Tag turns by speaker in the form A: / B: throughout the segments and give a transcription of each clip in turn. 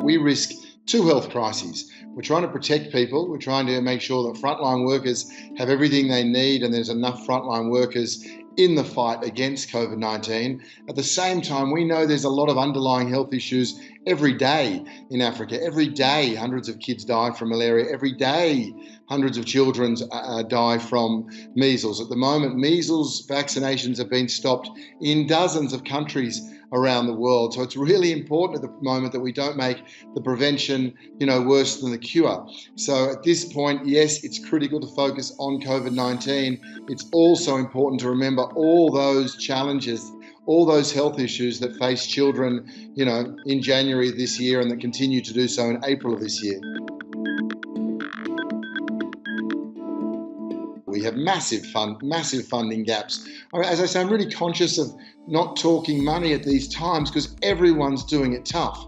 A: we risk two health crises. We're trying to protect people. We're trying to make sure that frontline workers have everything they need and there's enough frontline workers in the fight against COVID-19. At the same time, we know there's a lot of underlying health issues every day in Africa. Every day, hundreds of kids die from malaria. Every day, hundreds of children die from measles. At the moment, measles vaccinations have been stopped in dozens of countries around the world. So it's really important at the moment that we don't make the prevention, worse than the cure. So at this point, yes, it's critical to focus on COVID-19. It's also important to remember all those challenges, all those health issues that face children, in January this year and that continue to do so in April of this year. We have massive funding gaps. As I say, I'm really conscious of not talking money at these times because everyone's doing it tough.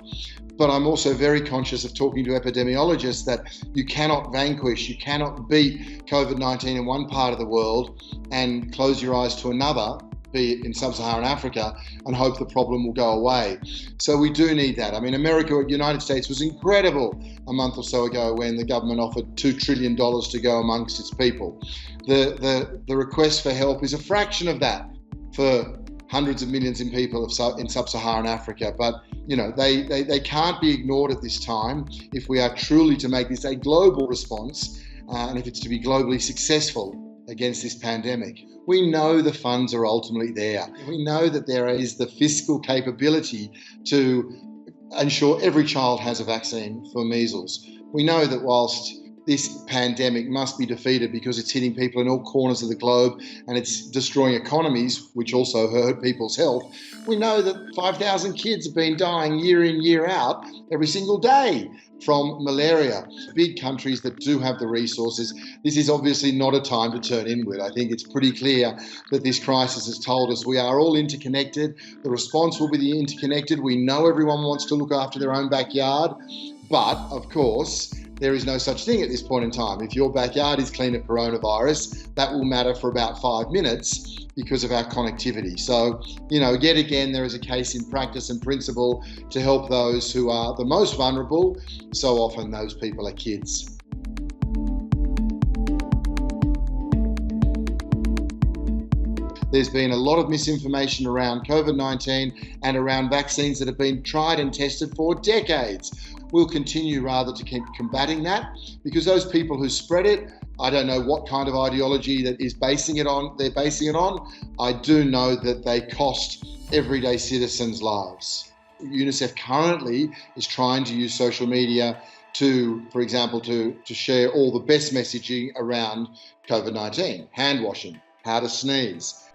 A: But I'm also very conscious of talking to epidemiologists that you cannot beat COVID-19 in one part of the world and close your eyes to another, be it in sub-Saharan Africa, and hope the problem will go away. So we do need that. United States was incredible a month or so ago when the government offered $2 trillion to go amongst its people. The request for help is a fraction of that for hundreds of millions of people in sub-Saharan Africa. But, they can't be ignored at this time if we are truly to make this a global response and if it's to be globally successful against this pandemic. We know the funds are ultimately there. We know that there is the fiscal capability to ensure every child has a vaccine for measles. We know that whilst this pandemic must be defeated because it's hitting people in all corners of the globe and it's destroying economies, which also hurt people's health, we know that 5,000 kids have been dying year in, year out, every single day from malaria. Big countries that do have the resources, this is obviously not a time to turn inward. I think it's pretty clear that this crisis has told us we are all interconnected. The response will be interconnected. We know everyone wants to look after their own backyard, but of course, there is no such thing at this point in time. If your backyard is clean of coronavirus, that will matter for about 5 minutes because of our connectivity. So, yet again, there is a case in practice and principle to help those who are the most vulnerable. So often those people are kids. There's been a lot of misinformation around COVID-19 and around vaccines that have been tried and tested for decades. We'll continue rather to keep combating that because those people who spread it, I don't know what kind of ideology that they're basing it on. I do know that they cost everyday citizens' lives. Unicef currently is trying to use social media for example, to share all the best messaging around COVID-19, hand washing, how to sneeze,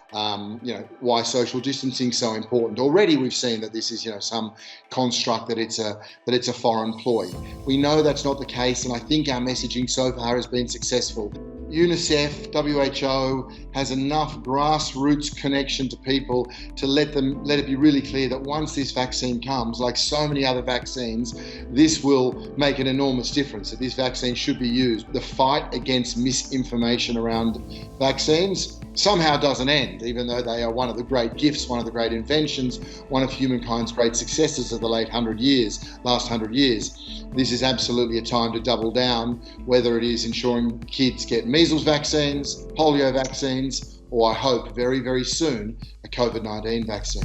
A: why social distancing is so important. Already we've seen that this is, some construct that it's a foreign ploy. We know that's not the case, and I think our messaging so far has been successful. Unicef, WHO has enough grassroots connection to people to let it be really clear that once this vaccine comes, like so many other vaccines, this will make an enormous difference, that this vaccine should be used. The fight against misinformation around vaccines somehow doesn't end, even though they are one of the great gifts, one of the great inventions, one of humankind's great successes of the last 100 years. This is absolutely a time to double down, whether it is ensuring kids get measles vaccines, polio vaccines, or I hope very, very soon, a COVID-19 vaccine.